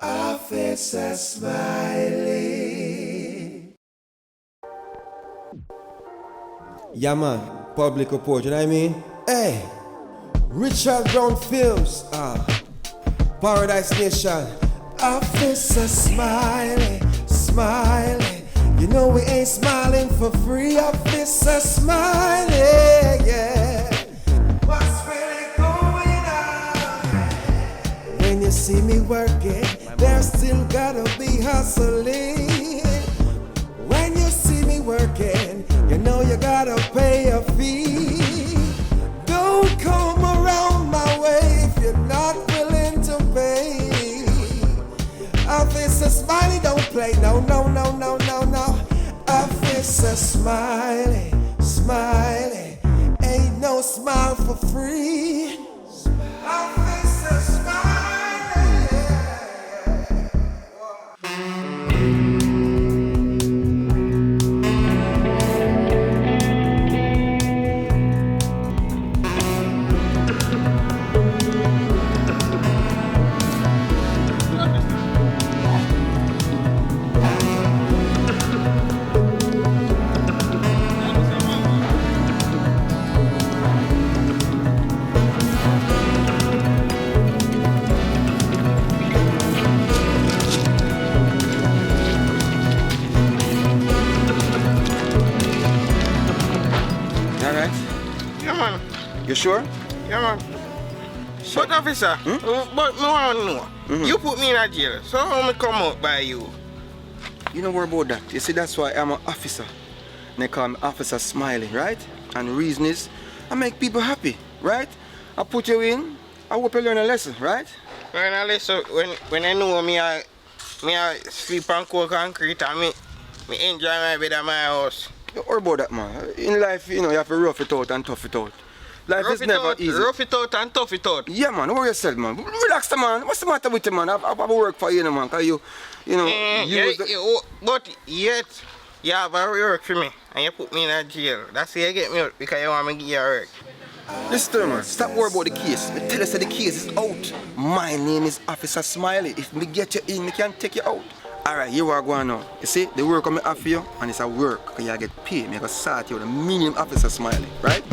Officer Smiley. Yeah, man, public report, you know what I mean? Hey, Richard Brown Films, Paradise Nation. Officer Smiley, Smiley. You know we ain't smiling for free, Officer Smiley, yeah. What's really going on? When you see me working, there still gotta be hustling. When you see me working, you know you gotta pay a fee. Don't come around my way if you're not willing to pay. Officer Smiley don't play, no, no, no, no, no, no. Officer Smiley, Smiley, ain't no smile for free. Officer Smiley. You sure? Yeah, man. But officer, but no one know. You put me in a jail, so how me come out by you? You don't worry about that. You see, that's why I'm an officer. They call me Officer Smiley, right? And the reason is, I make people happy, right? I put you in, I hope you learn a lesson, right? Learn a lesson when I know me I sleep on cold concrete and me enjoy my bed at my house. Don't worry about that, man. In life, you know, you have to rough it out and tough it out. Life is never easy. Rough it out and tough it out. Yeah, man. Don't worry yourself, man. Relax, man. What's the matter with you, man? I've work for you, man. Cause you know, but yet, you have a work for me and you put me in a jail. That's why you get me out because you want me to give you a work. Listen to me, man. Stop worrying about the case. I tell you that the case is out. My name is Officer Smiley. If me get you in, me can take you out. Alright, here we are going now. You see, the work I'm after you, and it's a work, because you get paid. Me I start you with a minimum Officer Smiley, right?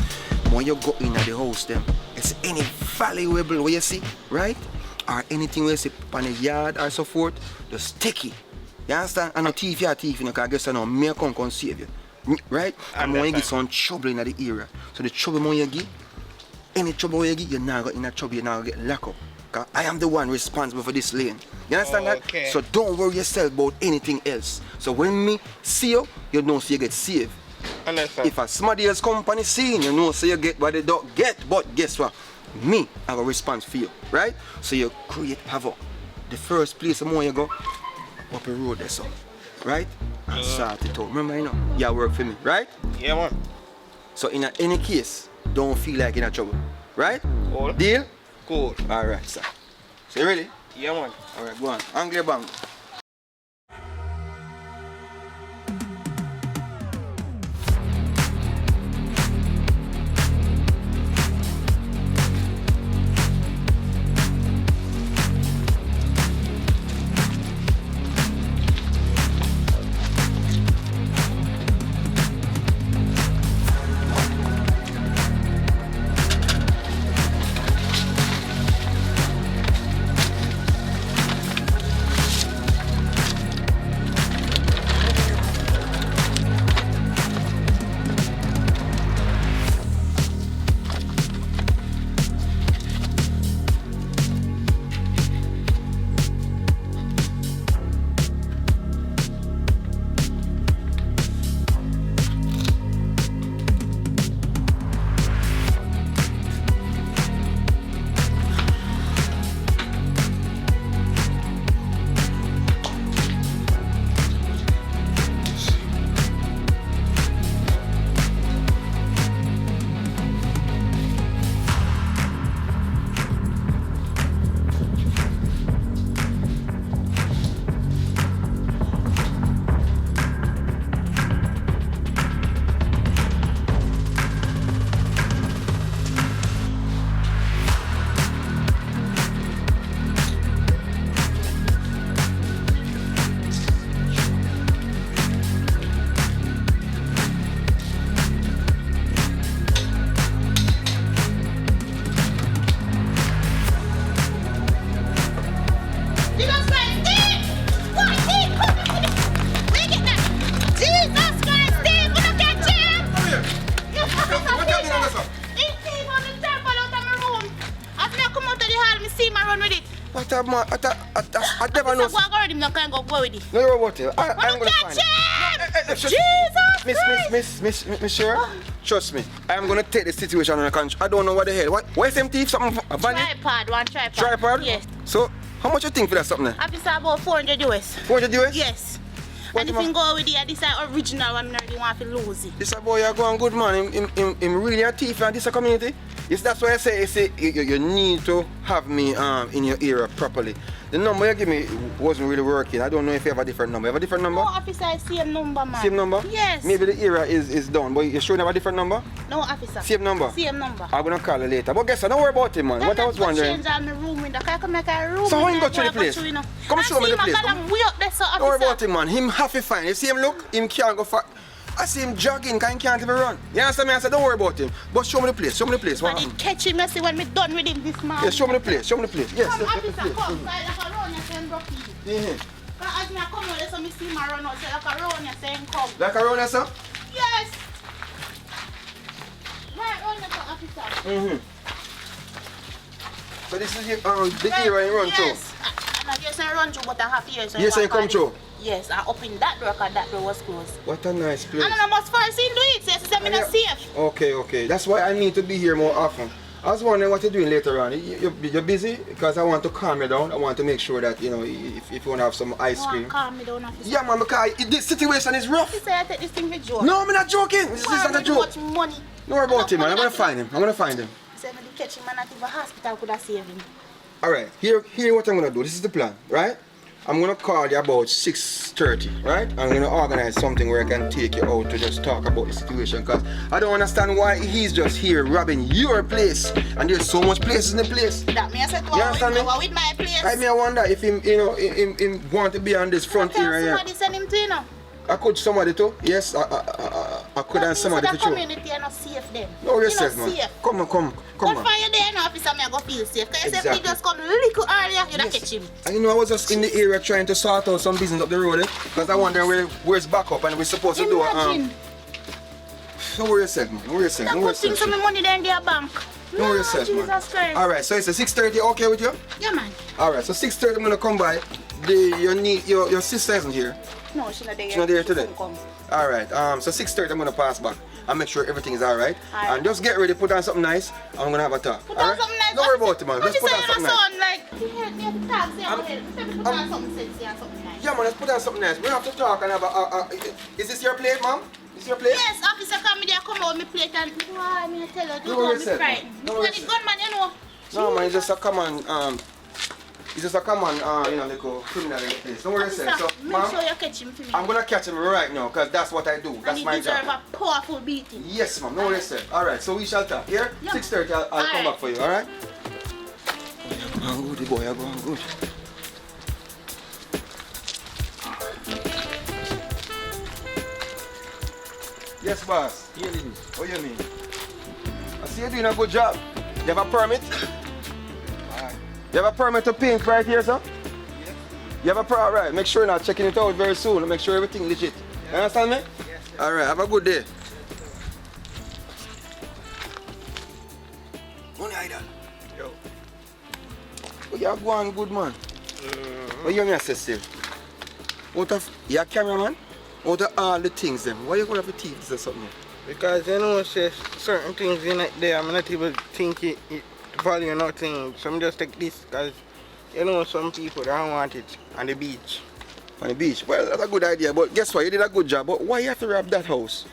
When you go in at the house, them, it's any valuable way you see, right? Or anything where you see on the yard or so forth, just take it. You understand? And no thief, you're a thief, you know, because I guess I know, me come save you. Right? And when you get some trouble in the area, so the trouble when you get, any trouble you get, you're not going in that trouble, you're not going to get locked up. Because I am the one responsible for this lane. You understand that? So don't worry yourself about anything else. So when me see you, you know so you get saved. If a somebody else come on the scene, you know so you get what they don't get. But guess what? Me have a response for you, right? So you create havoc. The first place the more you go, up the road there, so. Right? And sort it out. Remember, you know, you work for me, right? Yeah, man. So in any case, don't feel like you're in trouble, right? Cool. Deal? Cool. Alright, sir. So you ready? Yeah, man. Alright, go on. Angle bang. man. I never know. Go already, no can go with it. No, you're about it. I'm gonna find it. Jesus! Miss sure? Trust me. I'm gonna take the situation under control. I don't know what the hell. Where's them thief? Something? A bandit? One tripod. Tripod? Yes. So, how much you think for that something there? Officer, about 400 US. 400 US? Yes. What And if man? you go with it, this is original one, I really want to lose it. This a boy you going good man. Him really a thief and this a community. Yes, that's why I say you need to have me in your area properly. The number you give me wasn't really working. I don't know if you have a different number. You have a different number? No, officer, same number, man. Same number? Yes. Maybe the area is done, but you sure you have a different number? No, officer. Same number? Same number. I'm gonna call you later. But guess what? Don't worry about it, man. What I was wondering. Change all my room window. Can I come make a room? So how you window go to the place? you know? Come show me the place. We up there, so officer. Don't worry about him, man. Him have to find. You see him look? Him can't go far. I see him jogging, cause he can't even run. You understand me? I said, don't worry about him. But show me the place. Show me the place. What I happened? did catch him, I see when we done with him this morning. Yeah, show me the place. Show me the place. Yes, Come, yes, officer, yes, yes. come. Like a run, you say broke it. Yeah. As me come out, so me see my run out. Say like a run, you say come. Like around there, sir? Yes. Right, run, officer. So this is the area you run through? Yes. I just run through, but I have years. Yes, you come through? Yes, I opened that door because that door was closed. What a nice place. And I must first do it, so it's not safe. Okay. That's why I need to be here more often. I was wondering what you're doing later on. You're busy? Because I want to calm you down. I want to make sure that, you know, if you want to have some ice cream. Calm me down, officer. Yeah, man, because this situation is rough. You say I take this thing with joke. No, I'm not joking. This is not a joke. Much money. Don't worry about him, man. I'm going to find him. Say me to catch him and not even hospital could have saved him. Alright, here what I'm going to do. This is the plan, right? I'm going to call you about 6:30, right? I'm going to organize something where I can take you out to just talk about the situation, because I don't understand why he's just here robbing your place, and there's so much places in the place. That me I said to You understand me? with my place. I wonder if him, you know, him want to be on this front area here. Somebody send him to you know. I could somebody too. Yes, I could and somebody for the sure. community are not safe then. No, yourself, man. Safe. Come on. But for you there now, officer, me I go feel safe. Because Exactly. if he just come little earlier, you don't catch him. And you know, I was just in the area trying to sort out some business up the road, because I wonder where's backup and we're supposed to do Imagine. Don't worry yourself, man. Don't worry yourself. That Don't worry good thing yourself. some money there in their bank. Don't worry yourself, man. Jesus Christ. Alright, so it's a 6:30, okay with you? Yeah, man. Alright, so 6:30 I'm gonna come by. Your sister isn't here. No, she's not there. She's not there today. She come. Alright, so 6:30 I'm gonna pass back and make sure everything is alright. Alright. And just get ready, put on something nice, and I'm gonna have a talk. Put on something nice. Don't worry about it, man. What Just you put on say something in a nice. son, like, you hear me at the talk, say, put on something sexy and something nice. Yeah, man, let's put on something nice. We have to talk and have is this your plate, ma'am? Is this your plate? Yes, officer come there, come out, me plate and why me tell you, Don't don't worry be yourself, man. frightened. Don't worry Because the gunman, you know. No, man, it's just a common, you know, little criminal in the place. Don't worry yourself. So, Make ma'am, sure you catch him for me. I'm gonna catch him right now, because that's what I do. And That's he my deserve job. a powerful beating. Yes, ma'am. No worry yourself. Alright, so we shall talk. Here? Yeah. 6:30, I'll come Alright. back for you, alright? I'm good, boy, I'm going good. Yes, boss. Here it is. What do you mean? I see you doing a good job. You have a permit? You have a permit to paint right here, sir? Yes. You have a permit? Alright, make sure you're not checking it out very soon. Make sure everything legit. You understand me? Yes, yes. Alright, have a good day. Money idol. Yo. Oh, you are going good, man. What you mean, say? Out of, you a cameraman? Out of all the things, them, why you going to have a thieves or something? Because you know, say certain things in it there, I'm not even think it value nothing. So I'm just take this because you know some people don't want it on the beach. On the beach? Well, that's a good idea, but guess what? You did a good job, but why you have to rob that house?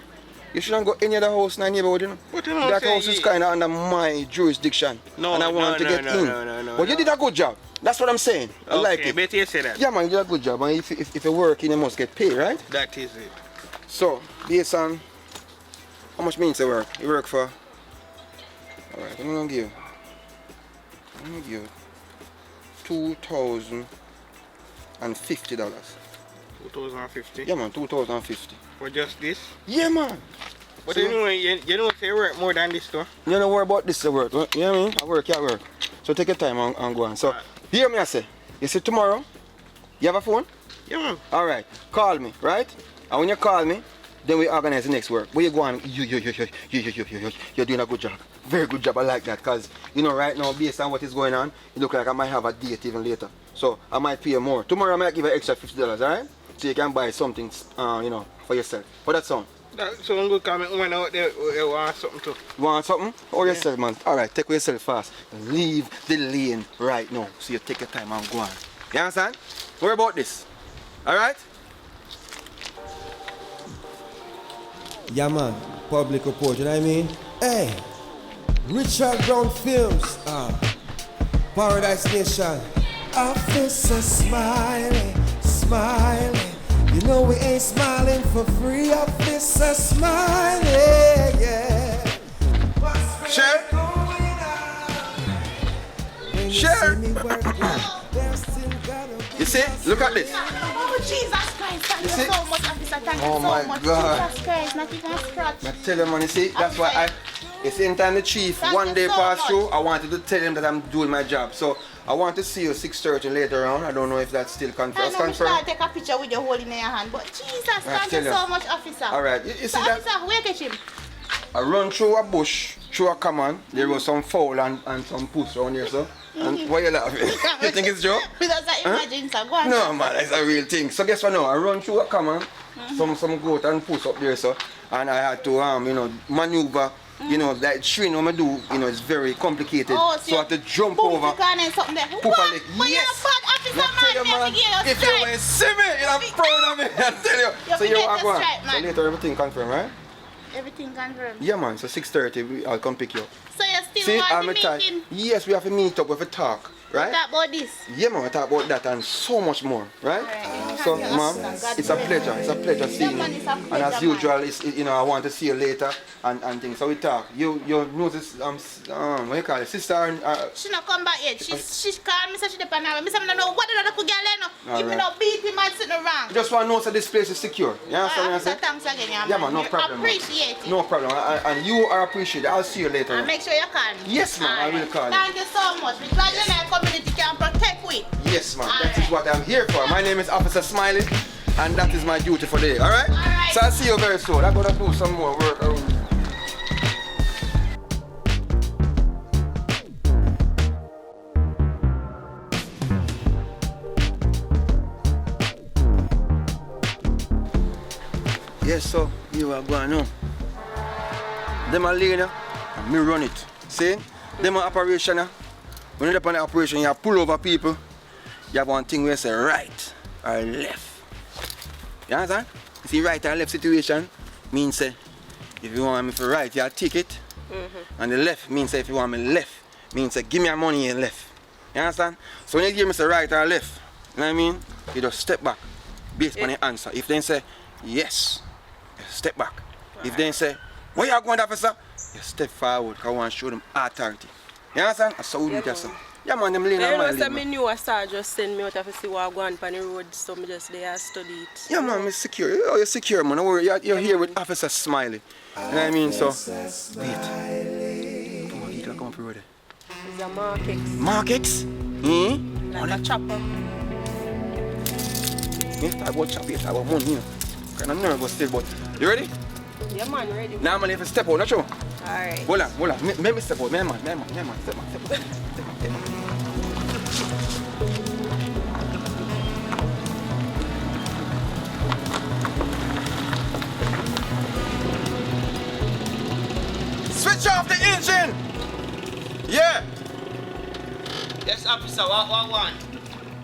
You shouldn't go any other house in the neighborhood, you know? But you know, That say house is you- kind of under my jurisdiction. No, and I want to no, get no, in. no, But you did a good job. That's what I'm saying. I like it. Better you say that. Yeah, man, you did a good job. And if you work in, you must get paid, right? That is it. So, based on how much means you work? You work for? Alright, I'm gonna give you $2,050. $2,050. Yeah, man, $2,050. For just this. Yeah, man. But So- you know, say you work more than this, though. You don't worry about this work. You know what I mean? I work, you work. So take your time and go on. So, hear me, I say. You see tomorrow, you have a phone? Yeah, man. Alright, call me, right? And when you call me, then we organize the next work. Where you go on, you're doing a good job. Very good job, I like that, because, you know, right now, based on what is going on, it looks like I might have a date even later. So, I might pay you more. Tomorrow, I might give you extra $50, alright? So you can buy something, you know, for yourself. How that sound? That sound good, because my woman out there want something too. You want something? Or yourself, man? Alright, take yourself fast. Leave the lane right now. So you take your time and go on. You understand? Worry about this. Alright? Yeah, man. Public report, you know what I mean? Hey, Richard Brown Films, Paradise Nation, Officer Smiley, Smiley. You know we ain't smiling for free, Officer Smiley, yeah. Share. Share. You see? Look at this. Oh, Jesus Christ. Thank you see? so much, officer. Thank Oh you my so much. God. Jesus Christ. Not even a scratch. I tell you, man, you see, that's why you see, anytime the chief Thank one you day so passed much. through, I wanted to tell him that I'm doing my job. So I want to see you 6:30 later on. I don't know if that's still I confirmed. know we start take a picture with you holding in your hand, but Jesus, thank tell you you. so much, officer. All right, you see So, that? officer, where catch him? I run through a bush, through a common. There was some fowl and some puss around here, so. And why you laughing? You think it's joke? Because I imagine, so go on. No, man, it's a real thing. So guess what now? I run through a common, some goat and puss up there, so. And I had to, you know, maneuver. You know, that train when I do, you know, it's very complicated. Oh, so I had to jump boom, over. you can't have something there. Poop What? a leg. But Yes. you're a bad officer, I tell you, man. man, You have to if give you you a will see me, you're proud of me. I tell you. You So you have are to going. get the So stripe, later everything confirmed, right? Everything confirmed. Yeah, man. So 6:30, I'll come pick you up. So you still See, want I'm to a meet type. him? Yes, we have to meet up with a talk, right? Talk about this. Yeah, man. We talk about that and so much more, right? Alright. So, Thank you, ma'am, officer. God it's a bless pleasure. you. It's a pleasure seeing you. man, it's a And as pleasure, usual, it's, you know, I want to see you later and things. So we talk. You know this what you call it, sister and She not come back yet. She called me, so she depend on me. Me say, I don't know what the other girl know. If me Alright. not beat him and sitting around. just want to know that this place is secure. You understand what I'm Officer, saying? thanks again, Yeah, man, no problem. Man. Appreciate it. No problem. And you are appreciated. I'll see you later. And man. make sure you call me. Yes, ma'am, I will Alright. call you. Thank you so much. Because you know community can protect we. Yes, ma'am. That is Alright. what I'm here for. My name is Officer Smiley, and that is my duty for the day. All right? Alright. So I'll see you very soon. I'm gonna do some more work. Yes, so you are going on. Them are leader, and me run it. See? Them are operation. When you're up on the operation, you pull over people. You have one thing where you say right or left. You understand? You see, right or left situation means say, if you want me for right, you take it. And the left means say, if you want me left, means say, give me your money and left. You understand? So when you give me say right or left, you know what I mean? You just step back based on the answer. If they say yes, you step back. If they say, where you going, officer? You step forward because I want to show them authority. You understand? That's how we do that. Yeah, man, them lane You and know, my say lane. me knew a star just send me out to see what going on the road, so me just there and study it. Yeah, man, I'm secure. You're secure, man. Don't worry. You're here with Officer Smiley. You know what I mean? So, wait. Come on, vehicle come up the road. It's a market, Markets? like a chopper. Me talk about chop here, talk about money, you know. Kind of nervous still, but you ready? Yeah, man, ready. Now, man, if you step out, not true? Alright. Hold on. Let me step out. Man, step out. Switch off the engine! Yeah! Yes, officer, what one?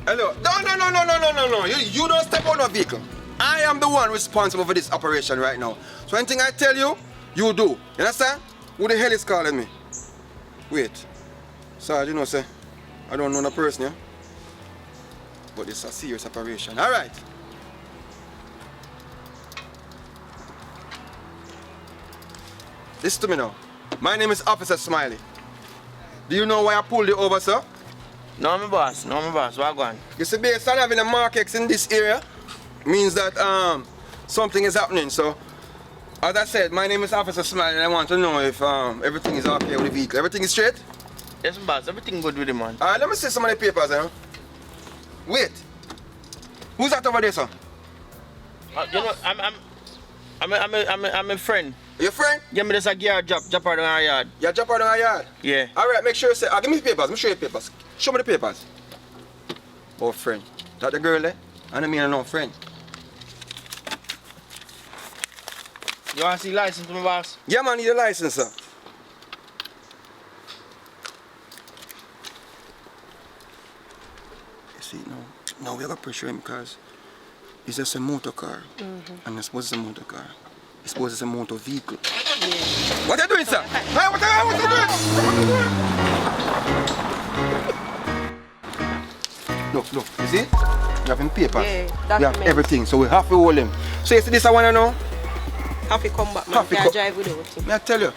Hello. No. You don't step out of the vehicle. I am the one responsible for this operation right now. So anything I tell you, you do. You understand? Who the hell is calling me? Wait. Sarge, you know, sir, I don't know the person, yeah? But it's a serious operation. All right. Listen to me now. My name is Officer Smiley. Do you know why I pulled you over, sir? No, my boss. What going? You see, based on having a markets in this area, means that something is happening. So, as I said, my name is Officer Smiley, and I want to know if everything is okay with the vehicle. Everything is straight? Yes, boss. Everything good with him, man. All right, let me see some of the papers, Wait. Who's that over there, sir? You know, I'm a friend. Your friend? Give me this a gear drop her down our yard. You drop her down a yard? Yeah. Alright, make sure you say, give me the papers, let me show you the papers. Show me the papers. Oh, friend. That the girl there? I don't mean no friend. You want to see license to my boss? Yeah, man, need a license, sir. You see, no, we got to pressure him because it's just a motor car. And I suppose it's a motor car. I suppose it's a motor vehicle. Yeah. What are you doing, sir? Hey, what are you doing? Look, you see? You have him papers. Yeah, you have documents. everything, so we have to hold him. So you see this I want to know? Have to come back, man. Have to Can't co- drive without him. May I tell you?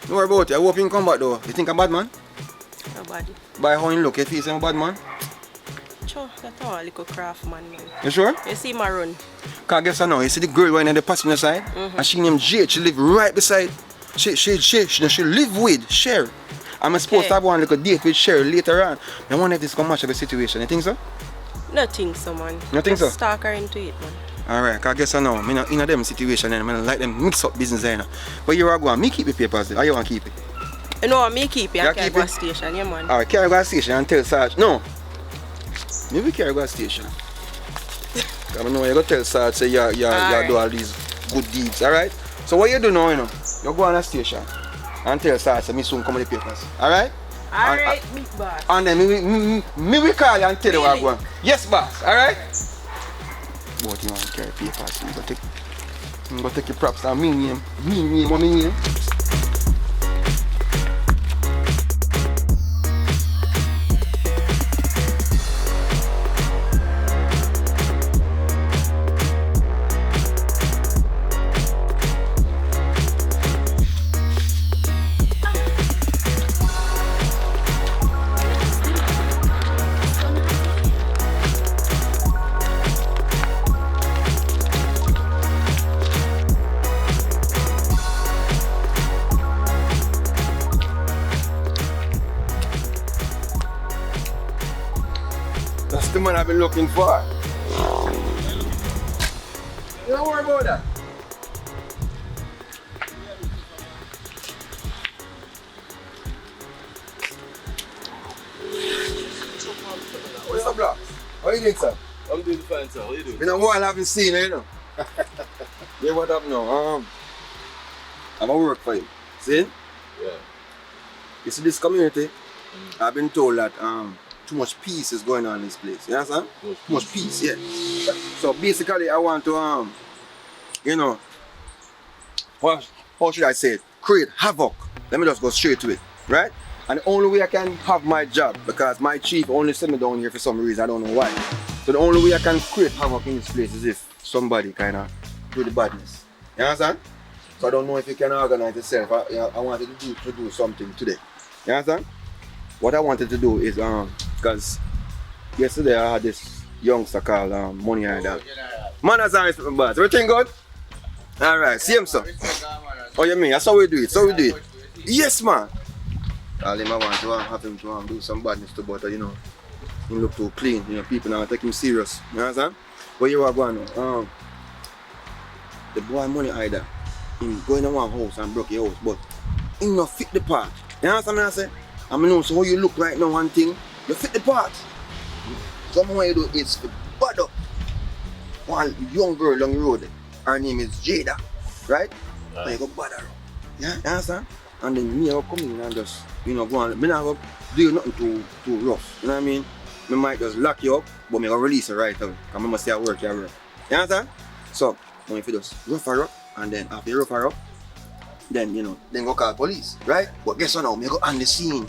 Don't worry about it. I hope he can come back though. You think I'm bad man? Nobody. By how he look, you feel I'm a bad man? Sure, that's all a little craft, man. You sure? You see my run. Cause guess I know, you see the girl right on the passenger side? And she named Jade, she live right beside. She live with Cher. I'm supposed to have one little date with Cher later on. I wonder if this can match up the situation. You think so? Nothing, so man. You think so? Just talk her into it, man. Alright, cause guess I know, I'm not in them situation and I don't like them mix up business there. But you are going, me keep the papers there. How you want to keep it? You know, me keep it You and carry keep go it? station, yeah, man. Alright, carry go to station and tell Sarge. No. Maybe carry go to station. I know you go tell Sarge say you do all these good deeds, alright? So what you do now, you go on a station and tell Sarge say me soon come with the papers. Alright? Alright, big boss. And then me will call you and tell you what I'm going. Yes, boss, alright? But you want to carry papers, you go take your props and me name, what me name. That's the man I've been looking for. You don't worry about that. What's up, Block? How you doing, sir? I'm doing fine, sir. How you doing? Been a while I haven't seen you, Yeah, what up now? I'm at work for you. See? Yeah. You see this community? I've been told that too much peace is going on in this place. You understand? Too much peace, yeah. So basically I want to how should I say it? Create havoc. Let me just go straight to it, right? And the only way I can have my job, because my chief only sent me down here for some reason, I don't know why. So the only way I can create havoc in this place is if somebody kind of do the badness. You understand? So I don't know if you can organize yourself. I wanted to do something today. You understand? What I wanted to do is, because yesterday I had this youngster called Money Idol. Manners and respect, boss. Everything good? Alright, same sir. Oh, you mean? That's how we do it. So we do it. Yes, man. All him I want to have him to do some badness to, but he look too clean. People now take him serious. You understand? But you are going on. The boy Money Idol, him going to one house and broke your house, but he not fit the part. You understand what I say? I know, so how you look right now, one thing, you fit the part. Something what you do is to bad up one young girl along the road. Her name is Jada, right? And you go bad her up. Yeah, you understand? And then me I go come in and just, go on. Me not go do nothing too rough. You know what I mean? Me might just lock you up, but me go release you right away. Because I must stay at work here. You understand? So, when you just rough her up, and then after you rough her up, then then go call police, right? But guess what now? Me go on the scene.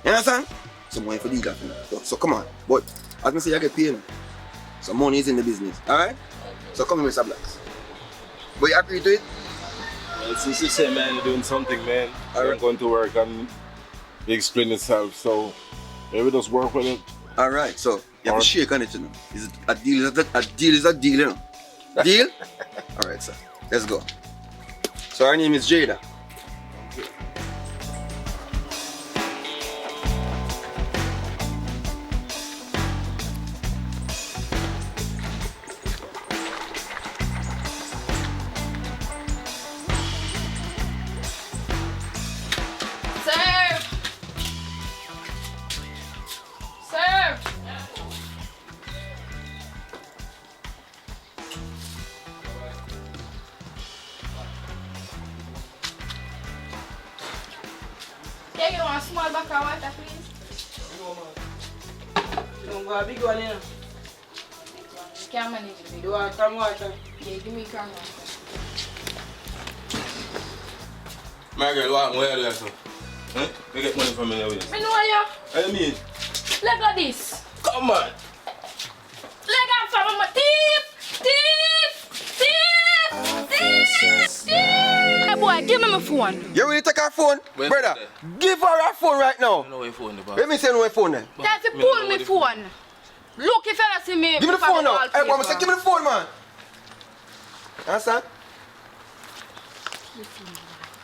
You understand? So I'm going to do that. So come on. But as I say, I get paid. So money is in the business. Alright? So come in, Mr. Blacks. But you agree to it? Well, since you say, man, you're doing something, man. Alright. I'm going to work and explain itself. So maybe just work with it. Alright, so you have to shake on it, Is it a deal? A deal is a deal, Deal? Alright, sir. Let's go. So her name is Jada. Yeah, you want a small bottle of water, please? Don't go a big one, you know. You can't manage it. You want some water? Yeah, give me can water. My girl, what are you doing, sir? Huh? You get money from me now, yes. I know you. What do you mean? Look at this. Come on. Look at from my thief! Hey boy, give me my phone. You really take her phone? Where's Brother, the- give her her phone right now. No way phone, the boss. Let me say no phone then. That's it, pull me phone. Look if you see me. Give me the phone now. Hey, boy, I say wallpaper. give me the phone, man. You understand?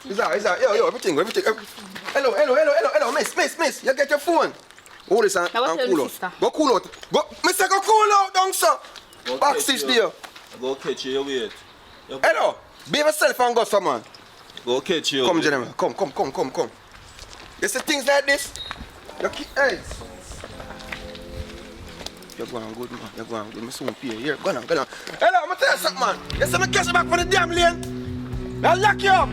Is that? Yo, everything. Hello, miss. You get your phone. Hold this and Now what tell cool me, out. sister? Go cool out. Go, Mr. Go cool out, down, sir. Go Back catch 6 you. there. Go catch you, wait. Hello. Be yourself and go, sir, man. Go catch you. Come, gentlemen. Come. You see things like this? You keep, hey. You're going good, man. You're going good. Me soon pay. Here, go on. Hello, I'm gonna tell you something, man. You see me catch you back for the damn lane? I'll lock you up.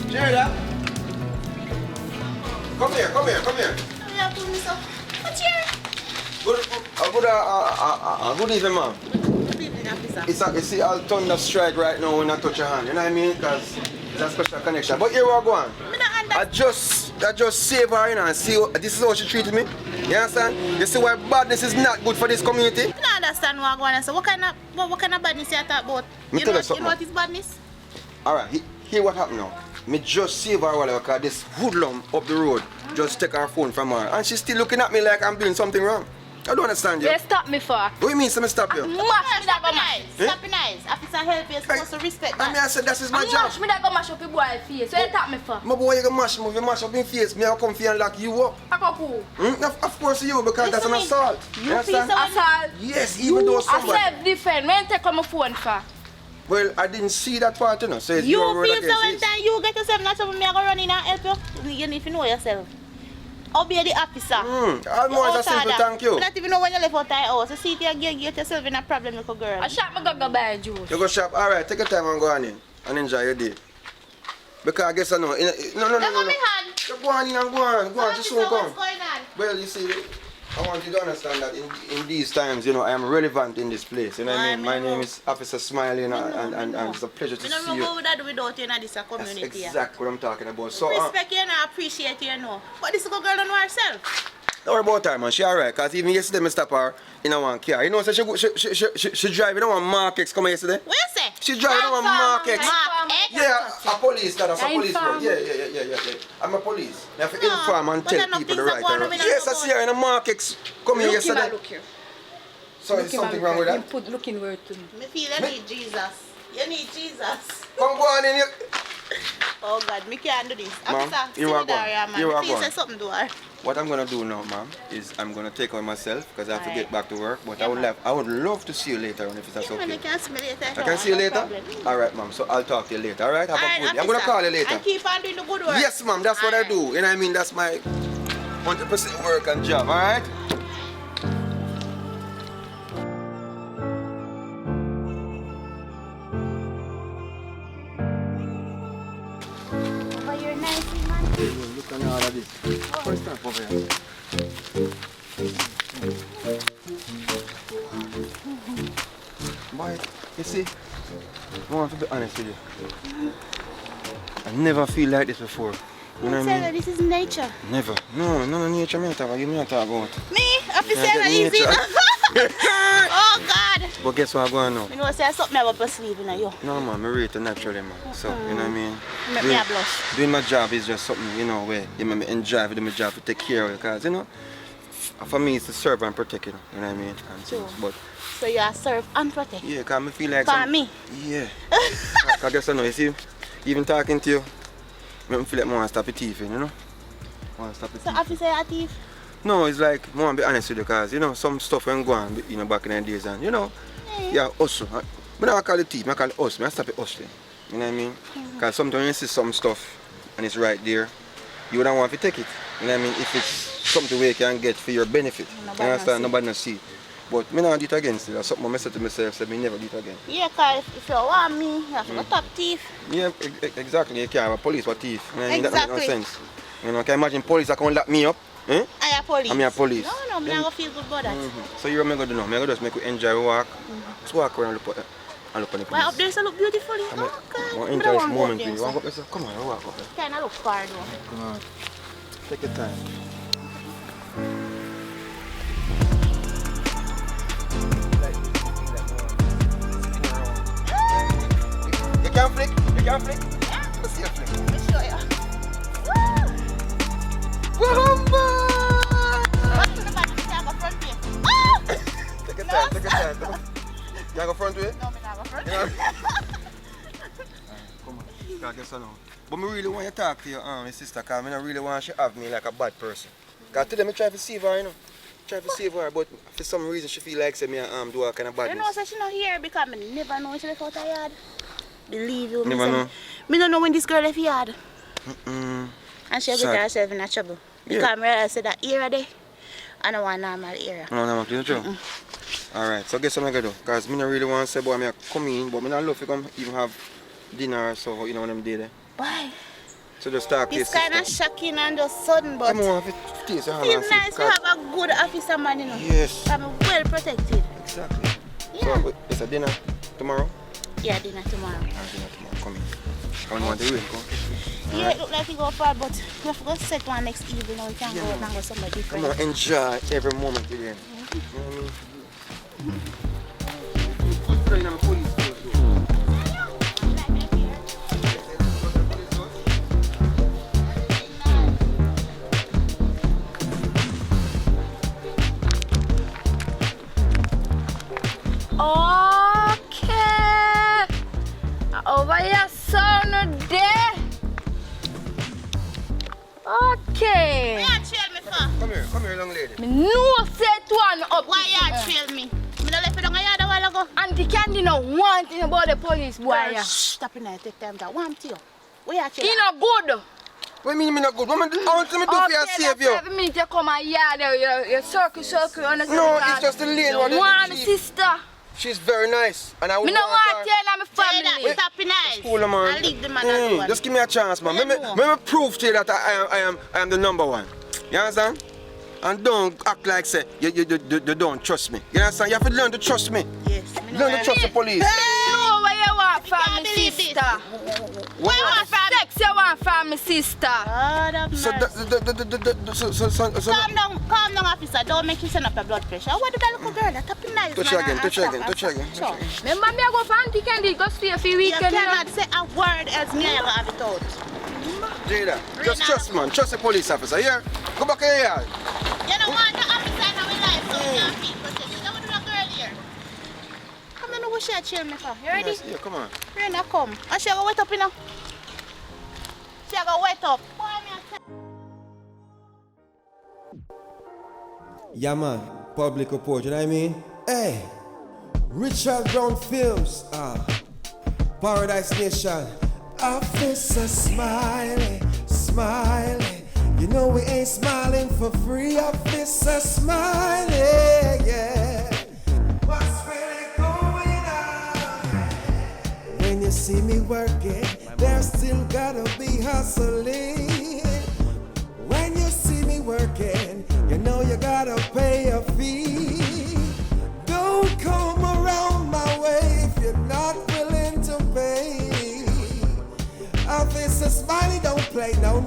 Jerry, come here. Yeah, pull me so. What's here? Good evening, ma'am. Good evening, officer. You see, I'll thunder strike right now when I touch your hand. You know what I mean? Because it's a special connection. But here we go on. Me not I just save her, you know, and see this is how she treated me. You understand? You see why badness is not good for this community? I don't understand what going on. So what kind of badness you talk about? Me You tell know, you something. what is badness? Alright, here what happened now. Me just save her while because this hoodlum up the road just take her phone from her. And she's still looking at me like I'm doing something wrong. I don't understand you. You stop me for. What do you mean, so me stop you? Mash me Stop that go be mash. nice. Stop be nice. Officer help you. You're supposed to respect I mean, that. I said that is my job. Mash me that go mash up your boy face. What you tap me for? My boy, you can mash me, you mash up in face. Me, I'll come for you and lock you up. I go cool. Of course you, because that's an Listen me. assault. You understand? feel so- Assault. Yes, even though I somebody. self-defend. When you take on my phone for? Well, I didn't see that part, you know. So it's You your word feel so against when it. time you get yourself not something me I go run in and help you. You need to know yourself. Obey the officer. Almost a simple thank you. You don't even know when you left out the house. You see you get yourself in a problem, little girl. I shot my go buy juice. You go shop. All right, take your time and go on in and enjoy your day. Because I guess I know. No. Let go me hand. You go on in and go on. Go on, just Officer, soon come. what's going on? Well, you see, I want you to understand that in these times, you know, I am relevant in this place. You know what I mean? My name is Officer Smiley, and it's a pleasure to We don't see know you. what we do without you in this That's community. exactly what I'm talking about. So, Respect you and I appreciate you, know. But this little girl don't know herself. don't worry about her, man. She alright. Because even yesterday, I stopped her in a one car. You know, so she drive in a one Mark X come yesterday. What you say? She drive in a one Mark X. Mark X? Yeah, a police, that's a I police inform. boy. Yeah. I'm a police. I have to No, inform and but tell there are no people the things right that go on and when wrong. we Yes, I don't see her in a Mark X coming Look yesterday. him, look here. So is something wrong with that? Put looking word to me. Me feel you need Jesus. You need Jesus. Come go on in here. Oh God, me can't do this. Ma'am, Officer, you see are me there, gone. yeah, man. You Me are feel gone. say something to her. What I'm gonna do now, ma'am, is I'm gonna take out myself because I have to Alright. get back to work. But Yeah, I would love to see you later on if that's Yeah, man, okay. you can see me later. I can see you no later? problem. Alright, ma'am. So I'll talk to you later. Alright? Have a Alright, good day. I'm gonna officer. call you later. And keep on doing the good work. Yes, ma'am. That's what I Alright. do. You know what I mean? That's my 100% work and job. Alright? But you're nice, man. Look at all of this. First time over here. Boy, you see, I want to be honest with you. I never feel like this before. You know what I mean? This is nature. Never. No nature me talk about. You me talk about. Me? Officer, Yeah, easy. nature. Oh God. But guess what I'm going on? You know, say something about my sleeve, you know, yo. No man, I rate it naturally, man. So, you know what I mean? Make me a blush. Doing my job is just something, you know, where you make me enjoy doing my job to take care of you. Because, you know, for me it's to serve and protect, you know what I mean? And True. things. But, So you are serve and protect. yeah, because I feel like For me? Yeah. I guess I know, you see, even talking to you, make me feel like I want to stop the thief, you know? I want to stop the So thief. officer, you a thief? No, it's like, I want to be honest with you because, you know, some stuff ain't going, you know, back in the days and, you know, yeah, also, I don't call it thief, I call it us. I stop it hustling. You know what I mean? Because sometimes you see some stuff and it's right there, you wouldn't want to take it. You know what I mean? If it's something where you can get for your benefit. You understand? Nobody not see. But I don't do it again still. That's something I said to myself, said I never do it again. Yeah, because if you want me, you have to go top thief. Yeah, exactly. You can't have a police for thief. You know what I mean? That Exactly. makes no sense. You know, can you imagine police that can lock me up? Eh? I am police. I'm a police. No, I'm not going to feel good about that. So you're going to do now? I'm going to just make you enjoy the walk. Just walk around and look at the police. Well, up there, so look beautiful. Oh, God. More enjoy this moment with you. You want to go up there? Come on, walk up there. Kind of look far, though. Come on. Take your time. You can flick? You can flick? Yeah. Let's see a flick. Let me show you. Wahamba! What's the back? You can go front way. Oh! Take your time, take your time. You want to go front way? No, I'm not go front You know? way. Come on, I guess I know. But I really want you to talk to your sister because I don't really want she have me like a bad person. Because today I try to save her, you know. Try to save her, but for some reason she feel like say me do all kind of You badness. know, so she not here because I never know when she left out her yard. Believe you. Never know? Me don't know when this girl left yard. Mm. And she get Sad. herself in a trouble. Yeah. Because I realized that era there, I don't want normal era. No, you know. Alright, so guess what I'm going to do? Because I don't really want to say, boy, I come in, but I don't love to come even have dinner or so, you know what I'm doing there. Why? So just talk to your It's kind of sister. shocking and just sudden, but Come on, if it tastes your hand feel and see, nice to because- have a good officer man, you know. Yes. I'm well protected. Exactly. Yeah. So it's a dinner tomorrow? Yeah, dinner tomorrow. Dinner tomorrow, come in. I don't want the rain, come. Yeah, it look like you go far, but we have to go set one next evening. We can Yeah, go out man. and go somewhere Come different. on, enjoy every moment with them. You know what I mean? Okay. Over here, son, there. Okay. Why you trail me for? Come here, young lady. Me know set one up. Why you trail me? Me not left it on a yard a while ago. Auntie Candy no want thing about the police boy. Girl, Yeah. shh, stop it now. Take time to warm to you. Why you trail He no good. What do you mean me not good? What am I want to do for your savior? 7 minutes you come and yard you circle on the No, it's just the lane one. One sister. She's very nice. And I would Me no want her. to tell my Say that, family. stop it nice. Cool, man. And leave the man alone. Just give me a chance, man. Yeah, Let me prove to you that I am the number one. You understand? And don't act like say you don't trust me. You understand? You have to learn to trust me. Yes. me know Learn where to trust the police. No, what you want from can't me believe this. sister? Why you want from me? Sex you want from me sister? God have So, mercy. Calm down, officer. Don't make you send up your blood pressure. What did that little girl? That up nice, touch man. again, and touch stuff, again, and touch again, stuff. touch Sure. Remember me I go for Auntie Candy, go stay for You weekend. cannot say a word else me I gonna have it out. Jada, just trust man, trust the police officer. Here, go back here. You don't want the officer in our life so we can't feel protected. That was the girl here. Come on, what she chill me for? You ready? Yes, yeah, come on. Ready now, come. And she go wet up, you know. She go wet up. Boy, me a tell- Yeah, man. Public report, you know what I mean? Hey, Richard Brown Films, Paradise Nation. Officer Smiley, Smiley. You know we ain't smiling for free, Officer Smiley, yeah. What's really going on? When you see me working, there still gotta be hustling. When you see me working, you know you gotta pay a fee. Don't come around my way if you're not willing to pay. Officer Smiley don't play, no.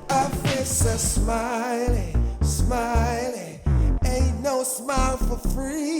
Officer Smiley, Smiley, ain't no smile for free.